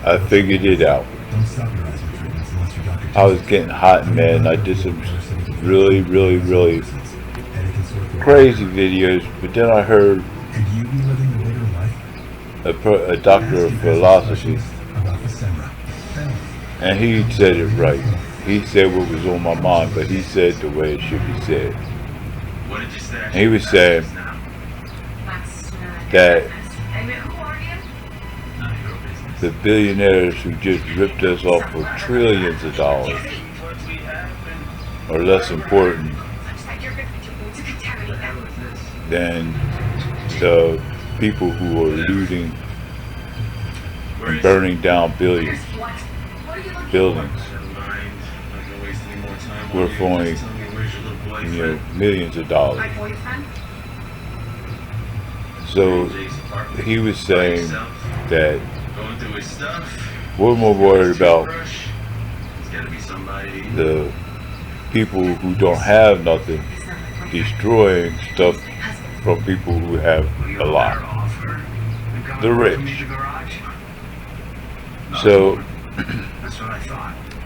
I figured it out. I was getting hot and mad, and I did some really crazy videos, but then I heard a doctor of philosophy, and he said it right. He said what was on my mind, but he said the way it should be said. And he was saying that the billionaires who just ripped us off for trillions of dollars are less important than the people who are looting and burning down buildings worth only, millions of dollars. So he was saying that we're more worried about the people who don't have nothing destroying stuff from people who have a lot, the rich. So,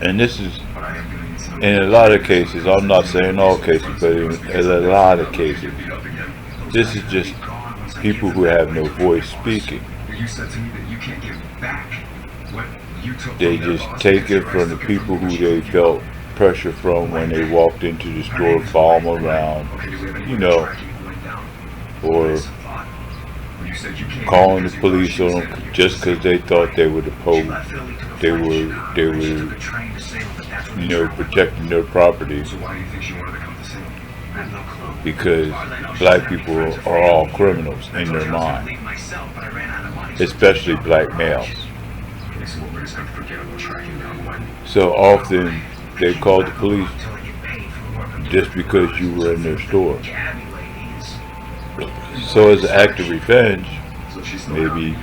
and this is, in a lot of cases, I'm not saying all cases, but in a lot of cases, this is just people who have no voice speaking. They just take it from the people who they felt pressure from when they walked into the store, follow them around, or calling the police on them just because they thought they were the police. They were protecting their property, because black people are all criminals in their mind, especially black males. So often they called the police just because you were in their store. So as an act of revenge, maybe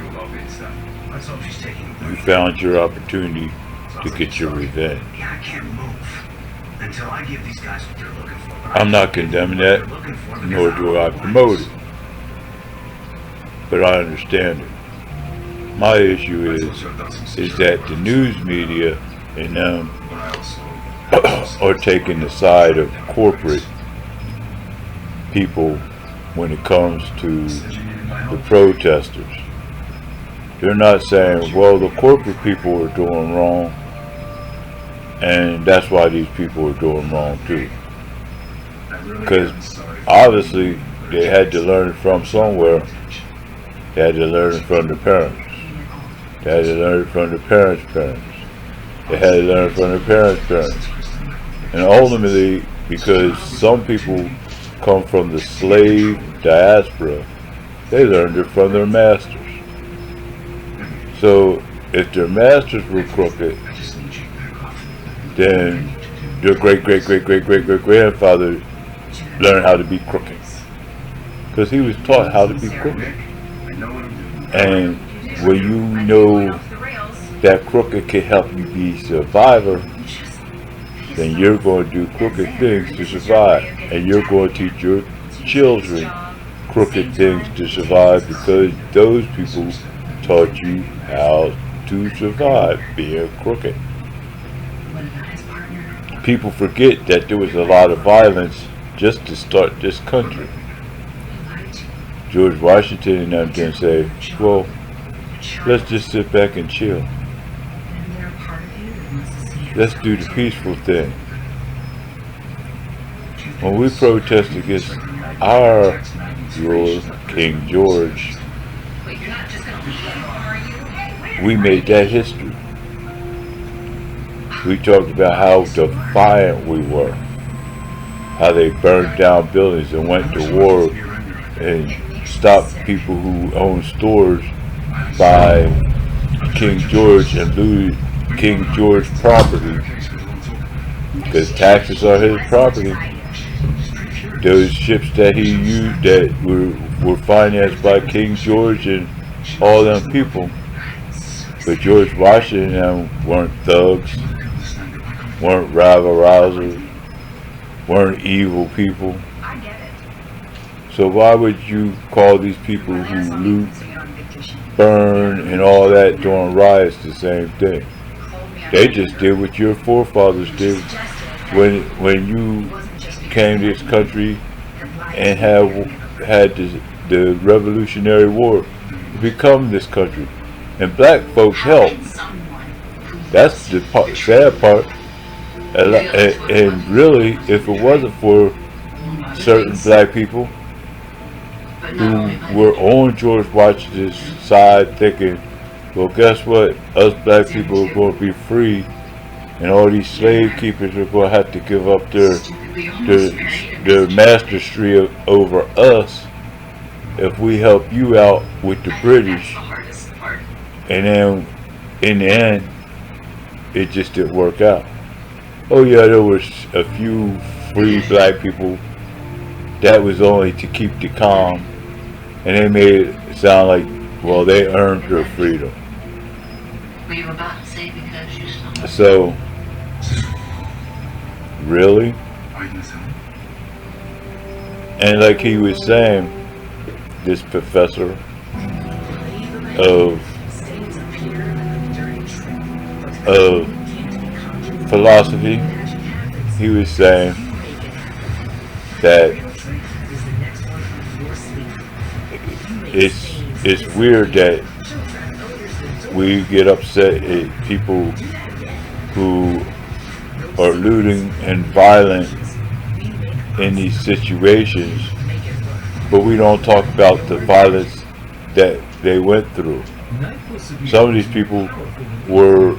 you found your opportunity to get your revenge. I'm not condemning that, nor do I promote it, but I understand it. My issue is that the news media and them are taking the side of corporate people when it comes to the protesters. They're not saying, well, the corporate people are doing wrong, and that's why these people are doing wrong too. Because obviously they had to learn from somewhere. They had to learn it from their parents. They had to learn it from their parents' parents. They had to learn it from their parents' parents. And ultimately, because some people come from the slave diaspora, they learned it from their masters. So if their masters were crooked, then their great-great-great-great-great-great-grandfather learned how to be crooked, because he was taught how to be crooked. And when you know that crooked can help you be a survivor, then you're going to do crooked things to survive, and you're going to teach your children crooked things to survive, because those people taught you how to survive being crooked. People forget that there was a lot of violence just to start this country. George Washington and them didn't say, well, let's just sit back and chill. Let's do the peaceful thing. When we protest against our Lord, King George, we made that history. We talked about how defiant we were, how they burned down buildings and went to war and stopped people who owned stores by King George and looted King George property, because taxes are his property. Those ships that he used that were financed by King George and all them people, But George Washington and them weren't thugs, weren't rabble-rousers, weren't evil people. So why would you call these people who loot, burn, and all that during riots the same thing? They just did what your forefathers did when you came to this country and had the Revolutionary War to become this country. And black folks helped. That's the sad part. And really, if it wasn't for certain black people who were on George Washington's side thinking, well, guess what? Us black people are going to be free, and all these slave keepers are going to have to give up their mastery over us if we help you out with the British. And then, in the end, it just didn't work out. Oh yeah, there was a few free black people. That was only to keep the calm. And they made it sound like, well, they earned their freedom. Were you about to say because you saw? So, really? And like he was saying, this professor of philosophy, he was saying that it's weird that we get upset at people who are looting and violent in these situations, but we don't talk about the violence that they went through. Some of these people were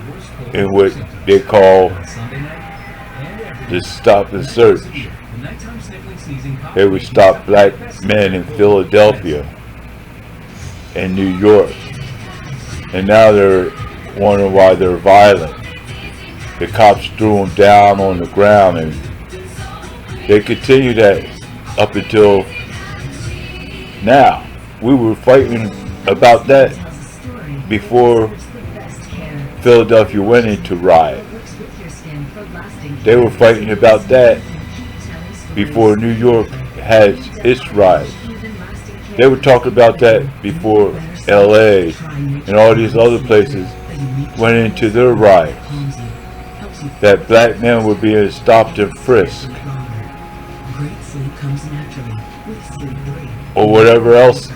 in what they call the stop and search. They would stop black men in Philadelphia and New York, and now they're wondering why they're violent. The cops threw them down on the ground, and they continue that up until now. We were fighting about that before Philadelphia went into riot. They were fighting about that before New York had its riot. They were talking about that before LA and all these other places went into their riots. That black men were being stopped and frisked, or whatever else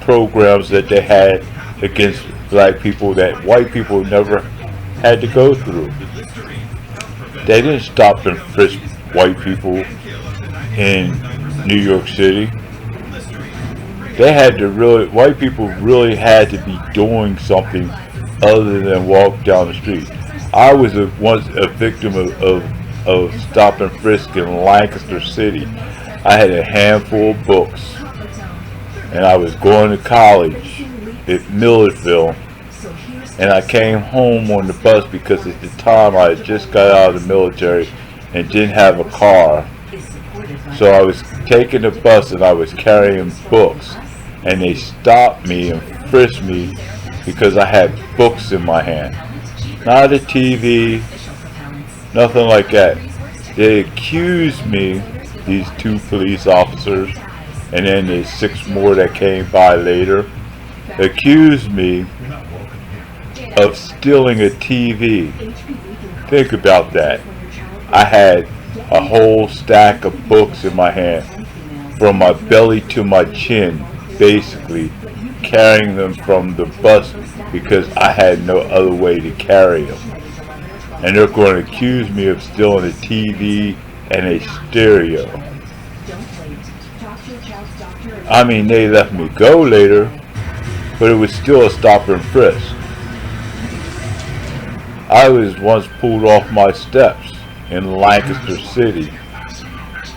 programs that they had against black people that white people never had to go through. They didn't stop and frisk white people in New York City. They had to white people really had to be doing something other than walk down the street. I was once a victim of stop and frisk in Lancaster City. I had a handful of books, and I was going to college at Milledgeville, and I came home on the bus because at the time I had just got out of the military and didn't have a car. So I was taking the bus and I was carrying books, and they stopped me and frisked me because I had books in my hand. Not a TV, nothing like that. They accused me, these 2 police officers, and then the 6 more that came by later, accused me of stealing a TV. Think about that. I had a whole stack of books in my hand, from my belly to my chin, basically carrying them from the bus because I had no other way to carry them. And they're going to accuse me of stealing a TV and a stereo. I mean, they let me go later, but it was still a stop and frisk. I was once pulled off my steps in Lancaster City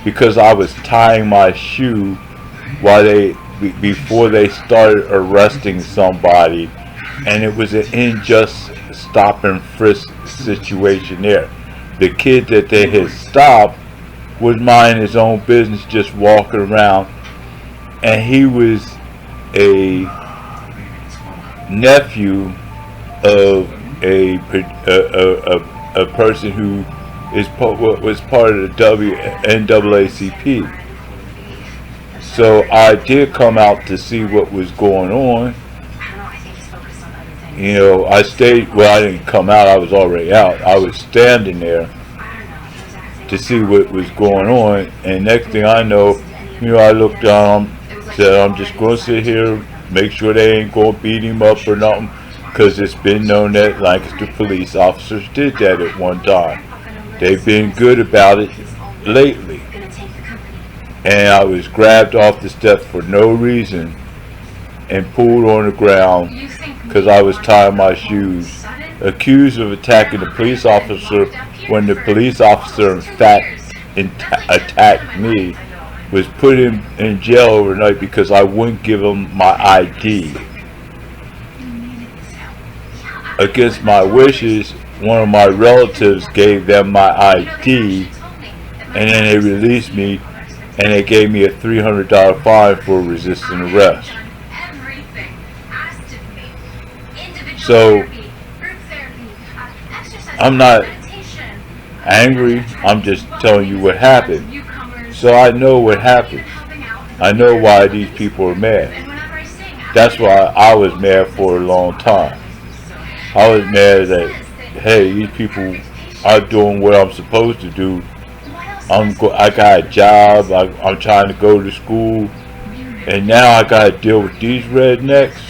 because I was tying my shoe before they started arresting somebody, and it was an unjust stop and frisk situation there. The kid that they had stopped was minding his own business, just walking around, and he was a nephew of a person who was part of the NAACP. So I did come out to see what was going on. You know, I stayed, well, I didn't come out, I was already out. I was standing there to see what was going on, and next thing I know, you know, I looked down, said, I'm just going to sit here, make sure they ain't going to beat him up or nothing, because it's been known that Lancaster police officers did that at one time. They've been good about it lately. And I was grabbed off the steps for no reason and pulled on the ground because I was tying my shoes, accused of attacking the police officer when the police officer in fact attacked me, was put in jail overnight because I wouldn't give him my ID. Against my wishes, one of my relatives gave them my ID, and then they released me, and they gave me a $300 fine for resisting arrest. So I'm not angry, I'm just telling you what happened. So I know what happened. I know why these people are mad. That's why I was mad for a long time. I was mad that, hey, these people are doing what I'm supposed to do. I got a job, I'm trying to go to school, and now I got to deal with these rednecks.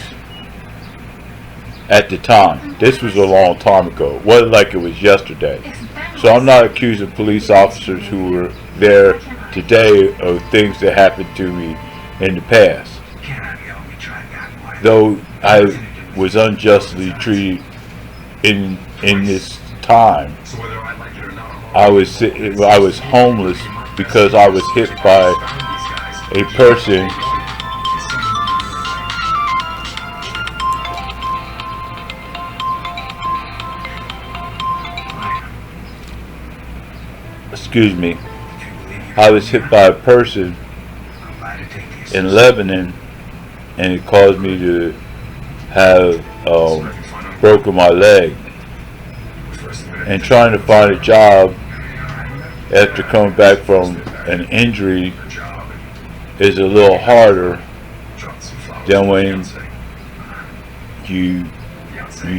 At the time, this was a long time ago. It wasn't like it was yesterday. So I'm not accusing police officers who were there today of things that happened to me in the past. Though I was unjustly treated in this time. I was homeless because I was hit by a person I was hit by a person in Lebanon, and it caused me to have broken my leg. And trying to find a job after coming back from an injury is a little harder than when you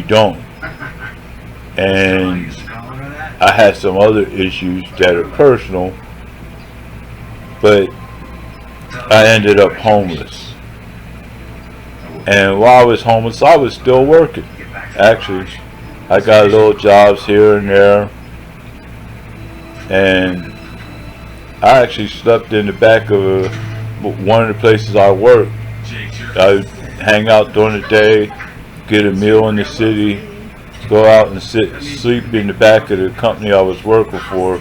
don't. And I had some other issues that are personal, but I ended up homeless. And while I was homeless, I was still working. Actually, I got little jobs here and there, and I actually slept in the back of one of the places I work. I hang out during the day, get a meal in the city, go out and sleep in the back of the company I was working for.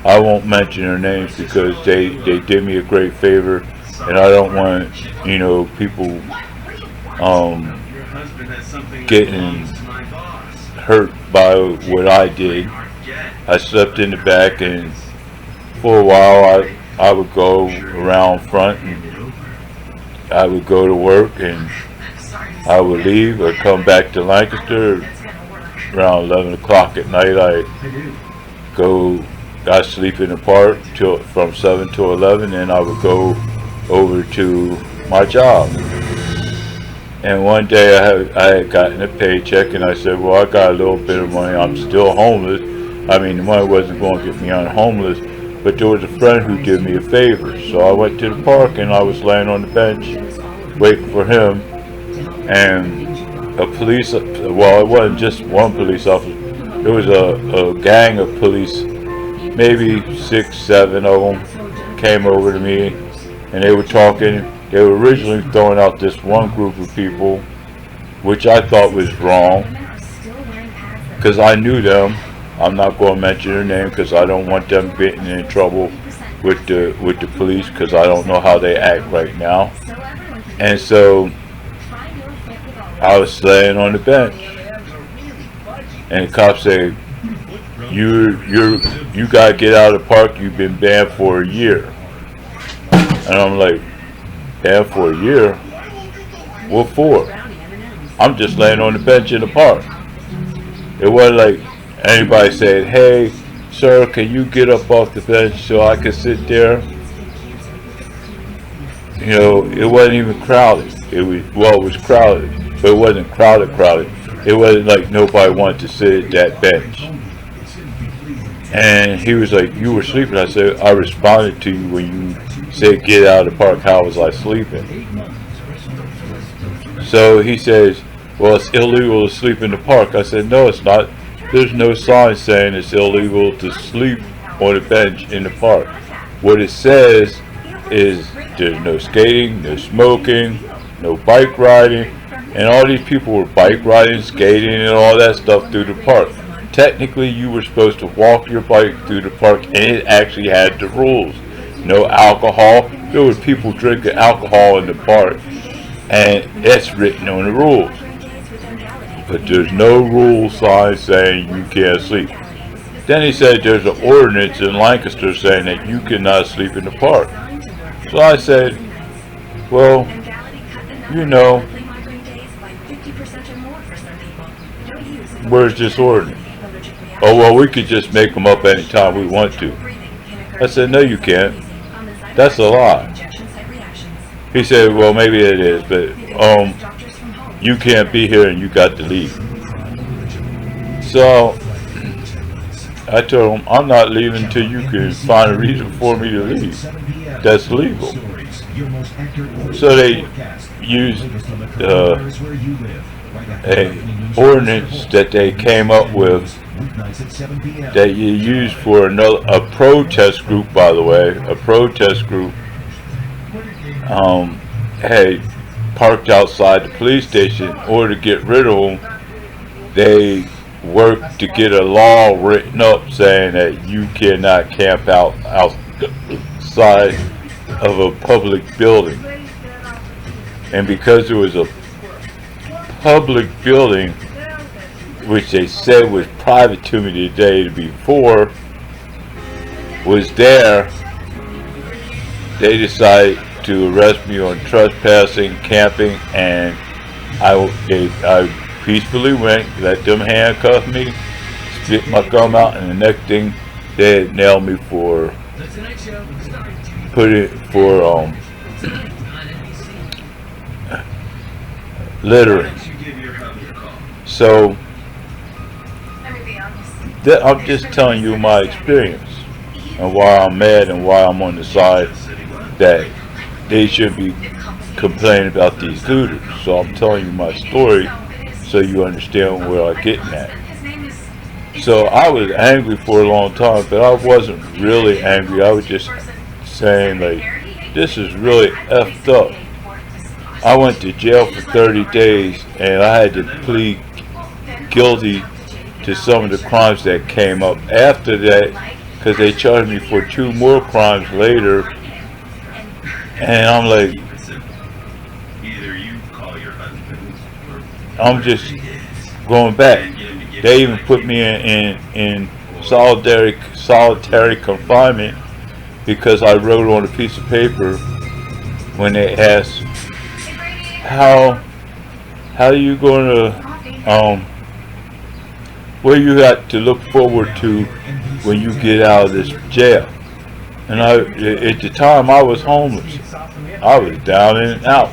I won't mention their names because they did me a great favor, and I don't want, you know, people getting hurt by what I did. I slept in the back, and for a while I would go around front, and I would go to work, and I would leave or come back to Lancaster. Around 11 o'clock at night, I sleep in the park from 7 to 11, and I would go over to my job. And one day I had gotten a paycheck, and I said, well, I got a little bit of money, I'm still homeless. I mean, the money wasn't going to get me unhomeless, but there was a friend who did me a favor. So I went to the park, and I was laying on the bench waiting for him, and a police, well, it wasn't just one police officer, it was a gang of police, maybe 6, 7 of them came over to me, and they were talking. They were originally throwing out this one group of people, which I thought was wrong, because I knew them. I'm not going to mention their name because I don't want them getting in trouble with the police, because I don't know how they act right now. And so I was laying on the bench, and the cop said, you gotta get out of the park, you've been banned for a year. And I'm like, banned for a year? What for? I'm just laying on the bench in the park. It wasn't like anybody said, "Hey, sir, can you get up off the bench so I can sit there?" You know, it wasn't even crowded. It was crowded, but it wasn't crowded. It wasn't like nobody wanted to sit at that bench. And he was like, "You were sleeping." I said, "I responded to you when you said get out of the park. How was I sleeping?" So he says, "Well, it's illegal to sleep in the park." I said, "No, it's not. There's no sign saying it's illegal to sleep on a bench in the park. What it says is there's no skating, no smoking, no bike riding." And all these people were bike riding, skating, and all that stuff through the park. Technically, you were supposed to walk your bike through the park, and it actually had the rules. No alcohol. There were people drinking alcohol in the park, and that's written on the rules. But there's no rule sign saying you can't sleep. Then he said there's an ordinance in Lancaster saying that you cannot sleep in the park. So I said, well, you know, where's this ordinance? "Oh, well, we could just make them up anytime we want to." I said, "No, you can't. That's a lie." He said, "Well, maybe it is, but you can't be here and you got to leave." So I told him, "I'm not leaving until you can find a reason for me to leave that's legal." So they used a ordinance that they came up with that you use for a protest group, by the way. A protest group had parked outside the police station. In order to get rid of them, they worked to get a law written up saying that you cannot camp outside of a public building. And because it was a public building, which they said was private to me the day before, was there, they decided to arrest me on trespassing, camping, and I peacefully went, let them handcuff me, spit my gum out, and the next thing they had nailed me for littering. So I'm just telling you my experience and why I'm mad and why I'm on the side that they should be complaining about these looters. So I'm telling you my story so you understand where I'm getting at. So I was angry for a long time, but I wasn't really angry. I was just saying, like, this is really effed up. I went to jail for 30 days and I had to plead guilty to some of the crimes that came up after that, because they charged me for 2 more crimes later. And I'm like, I'm just going back. They even put me in solitary confinement because I wrote on a piece of paper when they asked, how are you going to, what you got to look forward to when you get out of this jail? And at the time I was homeless. I was down and out.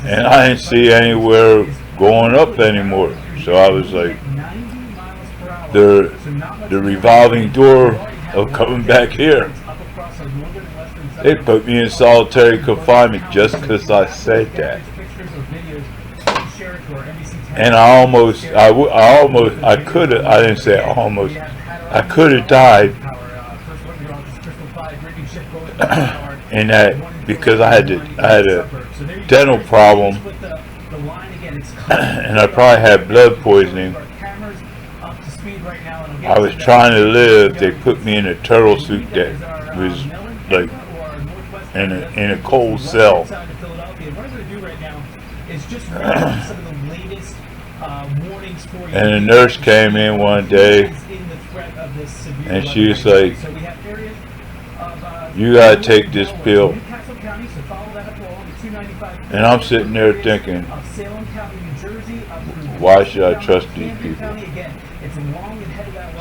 And I didn't see anywhere going up anymore. So I was like, the revolving door of coming back here. They put me in solitary confinement just because I said that. And I could have died in that, because I had a dental problem and I probably had blood poisoning. I was trying to live. They put me in a turtle suit that was like in a cold cell. And the nurse came in one day and she was like, you gotta take this pill. And I'm sitting there thinking, Why should I trust these people?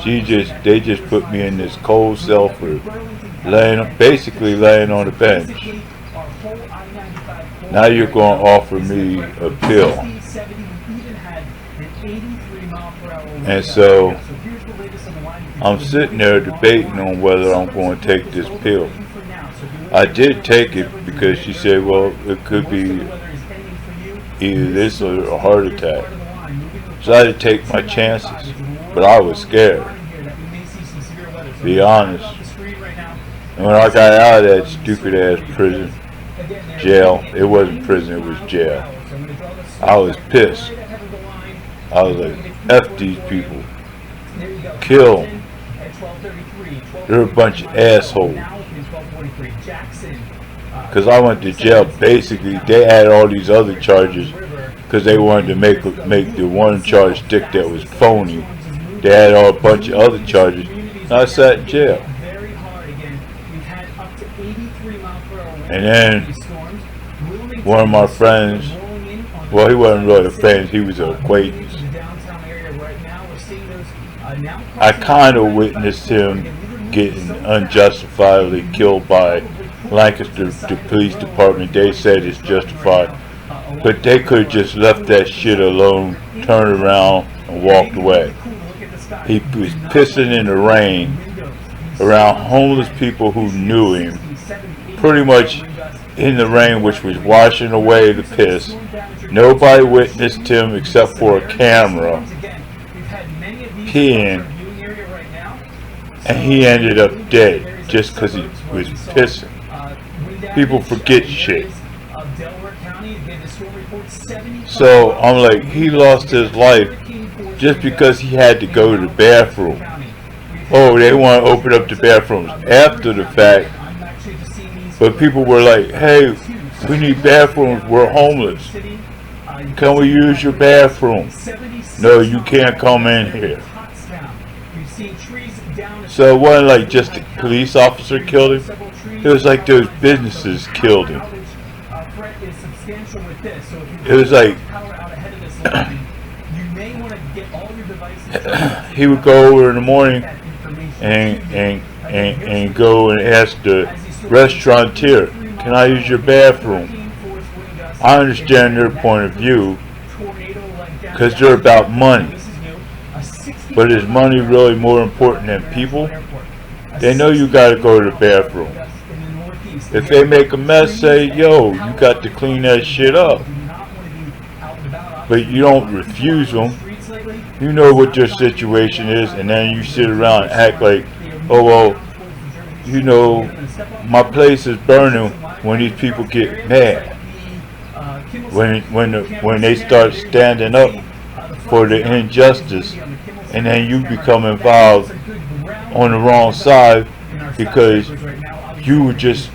They just put me in this cold cell for basically laying on the bench. Now you're going to offer me a pill. And so I'm sitting there debating on whether I'm going to take this pill. I did take it because she said, well, it could be either this or a heart attack. So I had to take my chances. But I was scared, to be honest. And when I got out of that stupid ass prison, jail, it wasn't prison, it was jail, I was pissed. I was like, F these people. Kill them. They're a bunch of assholes. Because I went to jail, basically, they had all these other charges because they wanted to make the one charge stick that was phony. They had a bunch of other charges. And I sat in jail. And then one of my friends, well, he wasn't really a friend, he was an acquaintance. I kind of witnessed him getting unjustifiably killed by Lancaster, the police department. They said it's justified. But they could have just left that shit alone, turned around, and walked away. He was pissing in the rain around homeless people who knew him, pretty much in the rain, which was washing away the piss. Nobody witnessed him except for a camera peeing, and he ended up dead just because he was pissing. People forget shit. So I'm like, he lost his life just because he had to go to the bathroom. Oh, they want to open up the bathrooms after the fact. But people were like, hey, we need bathrooms, we're homeless. Can we use your bathroom? No, you can't come in here. So it wasn't like just the police officer killed him. It was like those businesses killed him. It was like he would go over in the morning and go and ask the restaurateur, can I use your bathroom? I understand their point of view because they're about money. But is money really more important than people? They know you got to go to the bathroom. If they make a mess, say, yo, you got to clean that shit up. But you don't refuse them. You know what their situation is, and then you sit around and act like, oh, well, you know, my place is burning when these people get mad. When they start standing up for the injustice, and then you become involved on the wrong side because you were just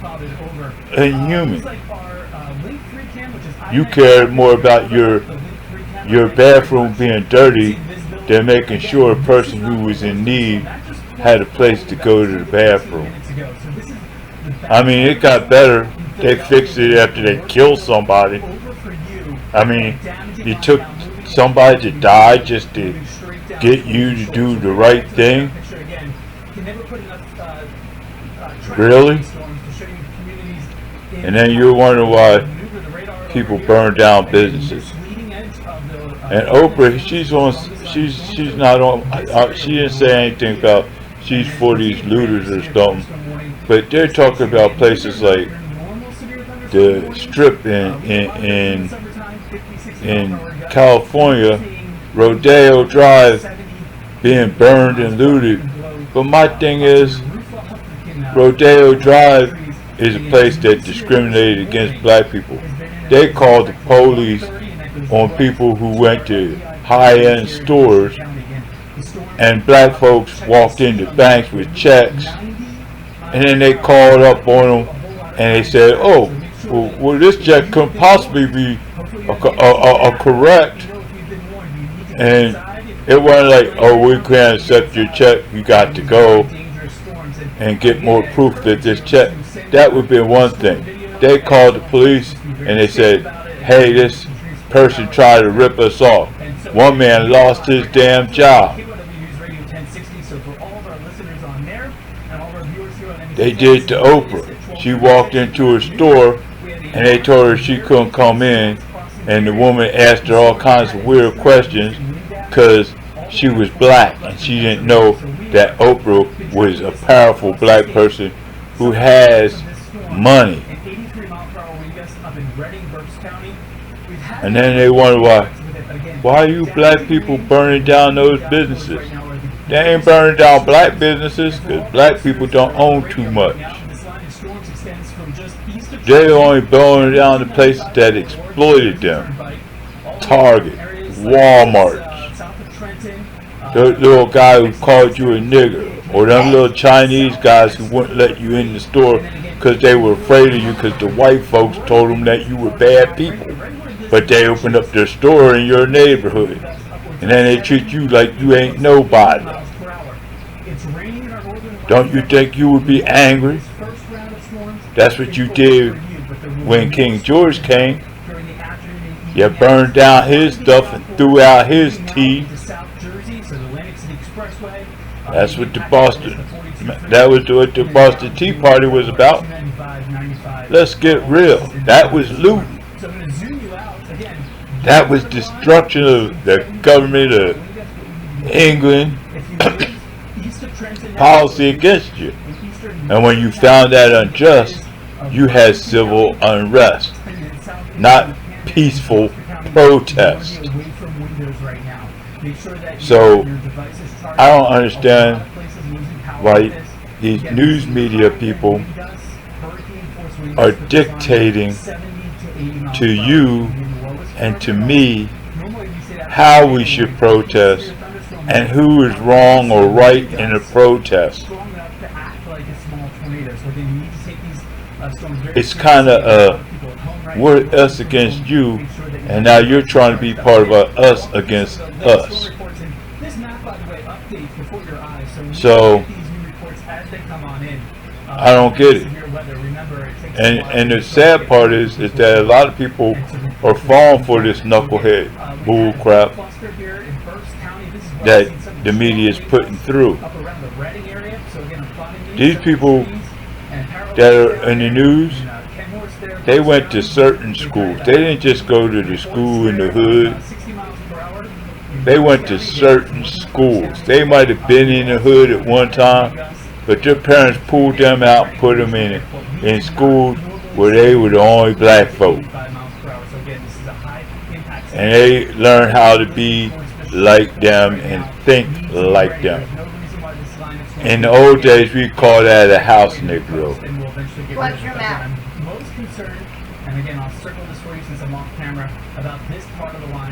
inhuman. You cared more about your bathroom being dirty than making sure a person who was in need had a place to go to the bathroom. I mean, it got better. They fixed it after they killed somebody. I mean, it took somebody to die just to get you to do the right thing. Really? And then you wonder why people burn down businesses. And Oprah, she's not on. She didn't say anything about she's for these looters or something. But they're talking about places like the Strip in California, Rodeo Drive being burned and looted. But my thing is, Rodeo Drive is a place that discriminated against black people. They called the police on people who went to high-end stores, and black folks walked into banks with checks, and then they called up on them and they said, oh, well this check couldn't possibly be a correct. And it wasn't like, oh, we can't accept your check, you got to go and get more proof that this check. That would be one thing. They called the police and they said, hey, this person tried to rip us off. One man lost his damn job. They did to Oprah. She walked into a store and they told her she couldn't come in, and the woman asked her all kinds of weird questions because she was black and she didn't know that Oprah was a powerful black person who has money. And then they wonder why are you black people burning down those businesses? They ain't burning down black businesses because black people don't own too much. They only burning down the places that exploited them. Target, Walmart, the little guy who called you a nigger, or them little Chinese guys who wouldn't let you in the store because they were afraid of you because the white folks told them that you were bad people. But they opened up their store in your neighborhood, and then they treat you like you ain't nobody. Don't you think you would be angry? That's what you did when King George came. You burned down his stuff and threw out his tea. That's what that was what the Boston Tea Party was about. Let's get real. That was looting. That was destruction of the government of England policy against you. And when you found that unjust, you had civil unrest, not peaceful protest. So I don't understand why these news media people are dictating to you and to me how we should protest and who is wrong or right in a protest. It's kind of we're us against you, and now you're trying to be part of us against us. So I don't get it. And the sad part is that a lot of people are falling for this knucklehead bull crap that the media is putting through. These people that are in the news, they went to certain schools. They didn't just go to the school in the hood. They went to certain schools. They might have been in the hood at one time, but their parents pulled them out and put them in schools where they were the only black folk. And they learned how to be like them and think like them. In the old days, we call that a house Negro. Watch your mouth.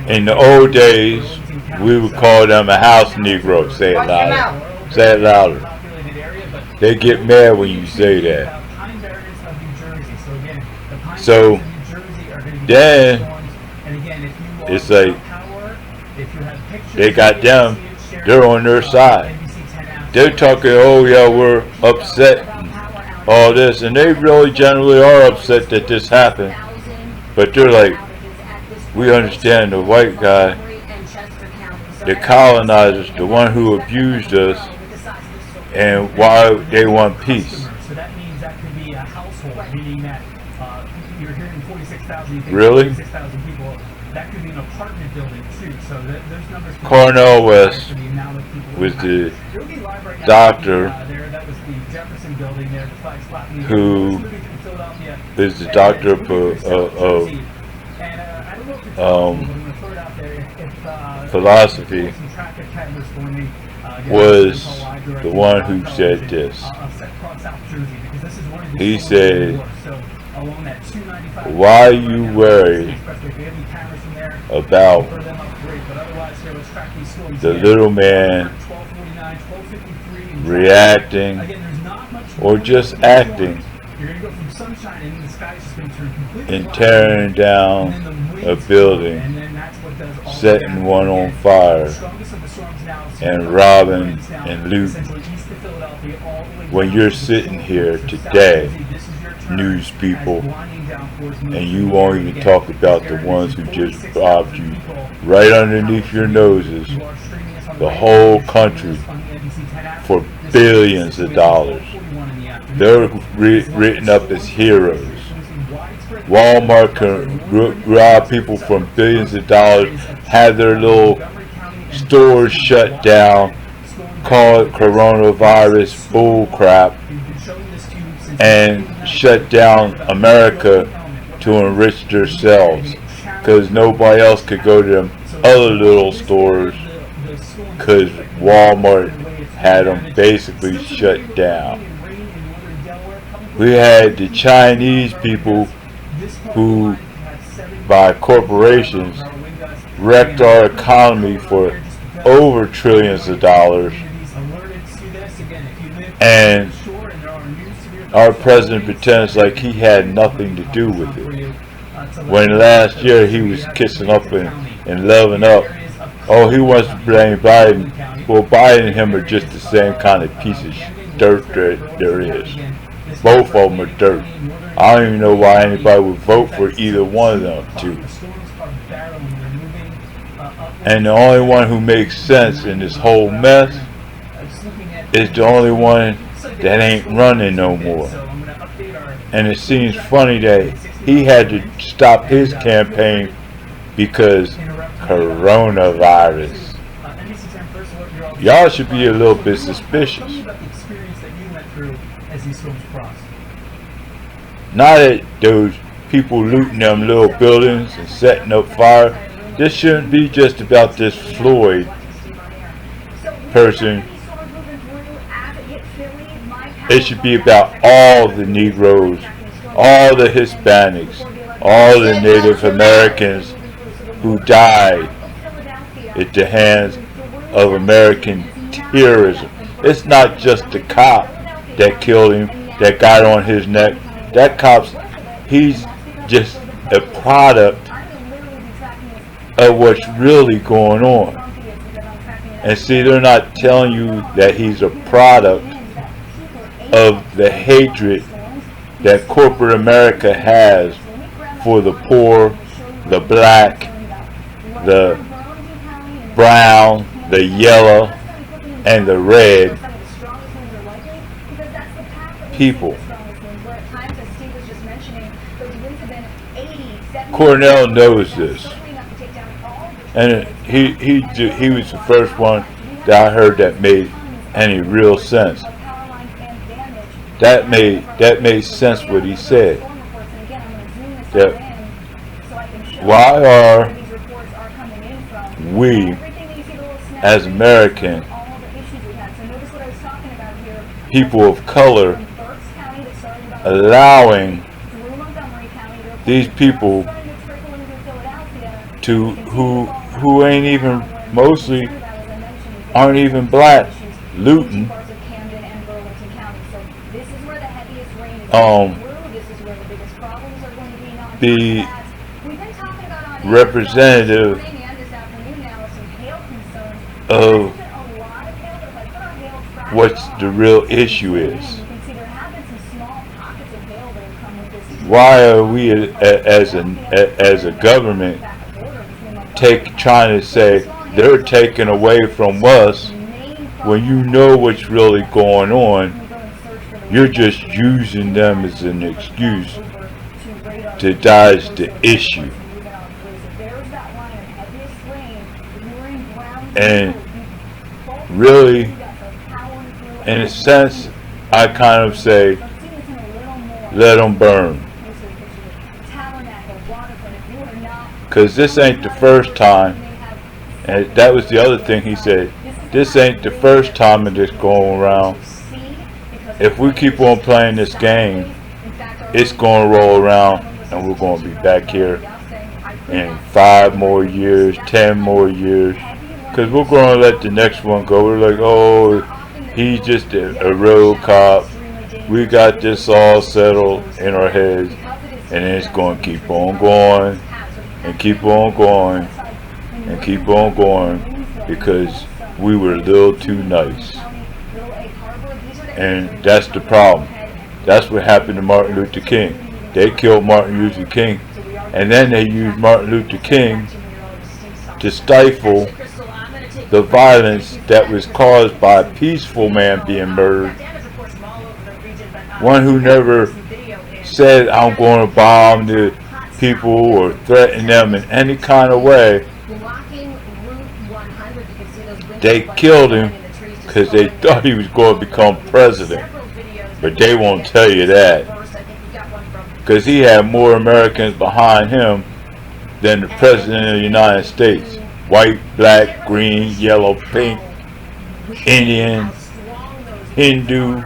In the old days, we would call them a house Negro. Say it louder. Say it louder. They get mad when you say that. So then it's like they got them, they're on their side. They're talking, oh yeah, we're upset and all this, and they really generally are upset that this happened. But they're like, we understand the white guy, the colonizers, the one who abused us, and why they want peace. Really? Cornell West was the doctor who is the doctor of philosophy, was the one who said this. He said, why are you worried about the little man reacting or just acting and tearing down a building, setting one on fire, and robbing and looting, when you're sitting here today news people, and you won't even talk about the ones who just robbed you right underneath your noses, the whole country, for billions of dollars. They're written up as heroes. Walmart can rob people from billions of dollars, have their little stores shut down, call it coronavirus bullcrap, and shut down America to enrich themselves, because nobody else could go to them other little stores because Walmart had them basically shut down. We had the Chinese people who, by corporations, wrecked our economy for over trillions of dollars, and our president pretends like he had nothing to do with it. When last year he was kissing up and loving up, oh, he wants to blame Biden. Well, Biden and him are just the same kind of piece of dirt there is. Both of them are dirt. I don't even know why anybody would vote for either one of them two. And the only one who makes sense in this whole mess is the only one that ain't running no more. And it seems funny that he had to stop his campaign because coronavirus. Y'all should be a little bit suspicious. Not that those people looting them little buildings and setting up fire. This shouldn't be just about this Floyd person. It should be about all the Negroes, all the Hispanics, all the Native Americans who died at the hands of American terrorism. It's not just the cop that killed him, that got on his neck. That cop's, he's just a product of what's really going on. And see, they're not telling you that he's a product of the hatred that corporate America has for the poor, the black, the brown, the yellow, and the red people. Cornell knows this, and he was the first one that I heard that made any real sense. That made sense what he said. That why are we as American people of color allowing these people to who ain't even mostly aren't even black looting be representative of what the real issue is. Why are we as a government trying to say they're taking away from us when you know what's really going on? You're just using them as an excuse to dodge the issue. And really, in a sense, I kind of say, let them burn. Because this ain't the first time, and that was the other thing he said, this ain't the first time of this going around. If we keep on playing this game, it's going to roll around, and we're going to be back here in 5 more years, 10 more years, because we're going to let the next one go. We're like, oh, he's just a road cop. We got this all settled in our heads, and then it's going to keep on going, and keep on going, and keep on going, because we were a little too nice. And that's the problem. That's what happened to Martin Luther King. They killed Martin Luther King, and then they used Martin Luther King to stifle the violence that was caused by a peaceful man being murdered. One who never said, I'm going to bomb the people or threaten them in any kind of way. They killed him because they thought he was going to become president. But they won't tell you that. Because he had more Americans behind him than the President of the United States. White, black, green, yellow, pink, Indian, Hindu.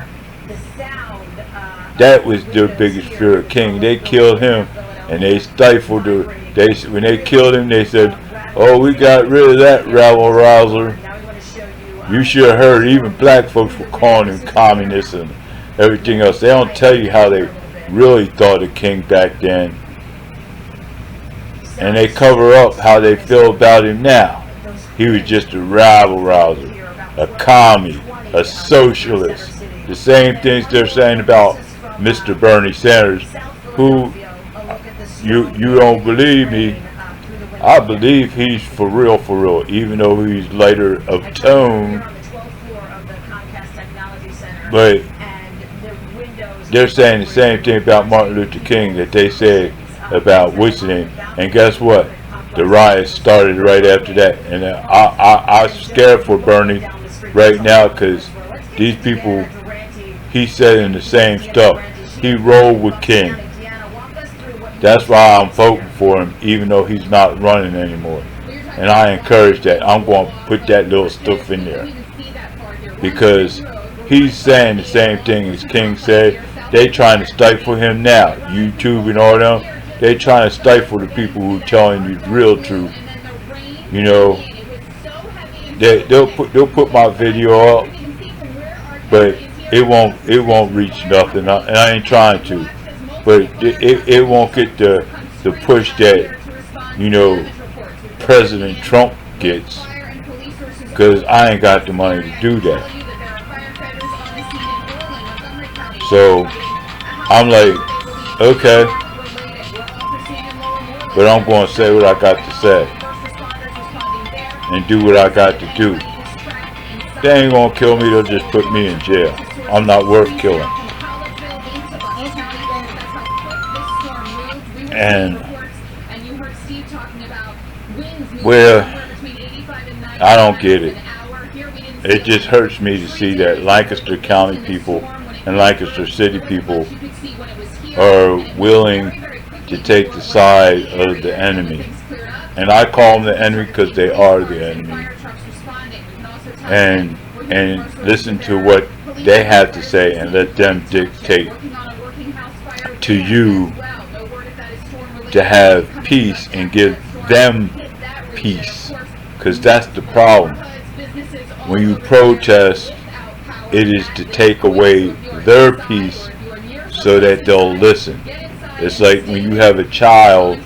That was their biggest fear of King. They killed him and they stifled the, when they killed him, they said, oh, we got rid of that rabble rouser. You should have heard even black folks were calling him communists and everything else. They don't tell you how they really thought of King back then. And they cover up how they feel about him now. He was just a rabble rouser, a commie, a socialist. The same things they're saying about Mr. Bernie Sanders, who you don't believe me. I believe he's for real, even though he's lighter of tone. But they're saying the same thing about Martin Luther King that they said about Washington. And guess what? The riots started right after that. And I'm scared for Bernie right now because these people, he's saying the same stuff. He rolled with King. That's why I'm voting for him, even though he's not running anymore. And I encourage that. I'm going to put that little stuff in there. Because he's saying the same thing as King said. They trying to stifle him now. YouTube and all them. They trying to stifle the people who are telling you the real truth. You know, they'll put my video up, but it won't reach nothing. And I ain't trying to. But it won't get the push that, you know, President Trump gets, because I ain't got the money to do that. So I'm like, okay, but I'm going to say what I got to say and do what I got to do. They ain't going to kill me, they'll just put me in jail. I'm not worth killing. And well, I don't get it. It just hurts me to see that Lancaster County people and Lancaster City people are willing to take the side of the enemy. And I call them the enemy because they are the enemy. And listen to what they have to say and let them dictate to you to have peace and give them peace, because that's the problem. When you protest, it is to take away their peace so that they'll listen. It's like when you have a child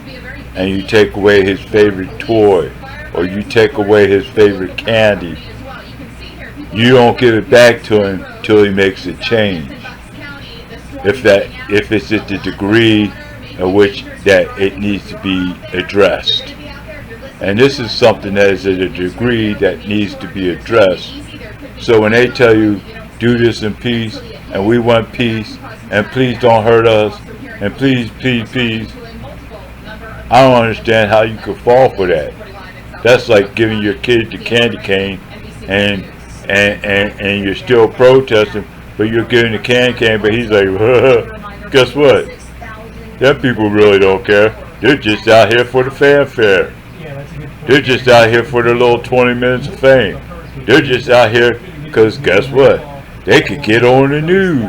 and you take away his favorite toy or you take away his favorite candy. You don't give it back to him till he makes a change. If it's at the degree in which that it needs to be addressed. And this is something that is at a degree that needs to be addressed. So when they tell you, do this in peace, and we want peace, and please don't hurt us, and please, please, please, I don't understand how you could fall for that. That's like giving your kid the candy cane, and you're still protesting, but you're giving the candy cane, but he's like, guess what? Them people really don't care. They're just out here for the fanfare. They're just out here for their little 20 minutes of fame. They're just out here because guess what? They could get on the news.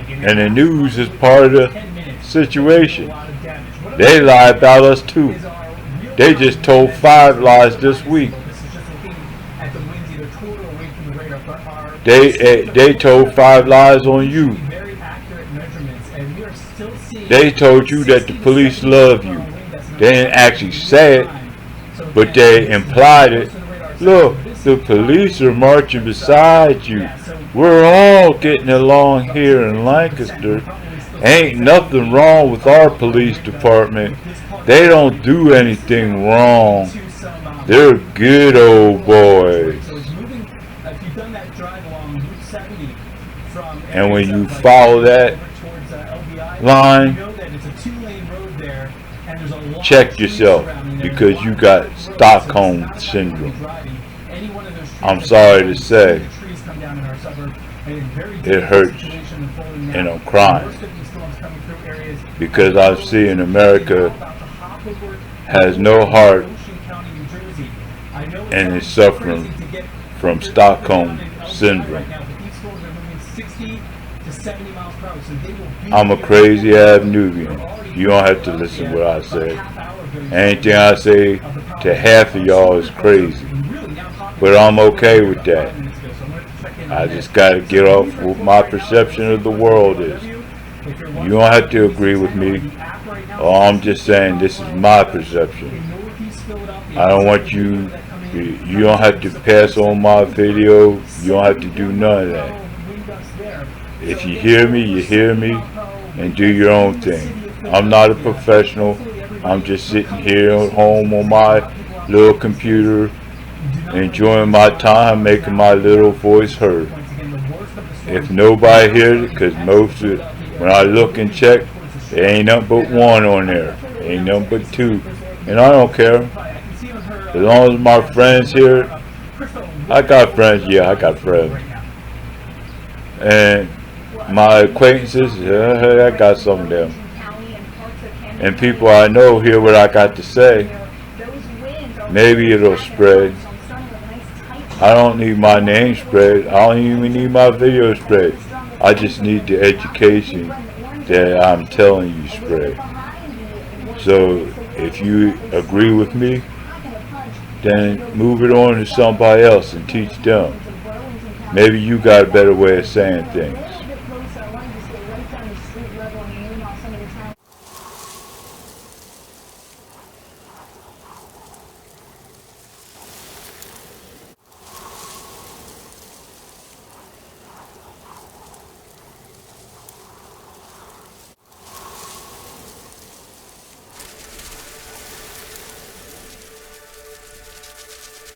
And the news is part of the situation. They lie about us too. They just told 5 lies this week. They told 5 lies on you. They told you that the police love you. They didn't actually say it, but they implied it. Look, The police are marching beside you. We're all getting along here in Lancaster. Ain't nothing wrong with our police department. They don't do anything wrong. They're good old boys. And when you follow that line, check yourself, because you got Stockholm Syndrome. I'm sorry to say, it hurts, and I'm crying, because I've seen America has no heart and is suffering from Stockholm Syndrome. I'm a crazy ABnubian. You don't have to listen to what I say. Anything I say to half of y'all is crazy. But I'm okay with that. I just gotta get off what my perception of the world is. You don't have to agree with me. I'm just saying this is my perception. I don't want you don't have to pass on my video. You don't have to do none of that. If you hear me, you hear me, and do your own thing. I'm not a professional. I'm just sitting here at home on my little computer, enjoying my time, making my little voice heard. If nobody hears it, because most of it, when I look and check, there ain't nothing but one on there. Ain't nothing but two. And I don't care. As long as my friends hear it. I got friends, yeah, I got friends. And my acquaintances, I got some of them. And people I know hear what I got to say. Maybe it'll spread. I don't need my name spread. I don't even need my video spread. I just need the education that I'm telling you spread. So if you agree with me, then move it on to somebody else and teach them. Maybe you got a better way of saying things.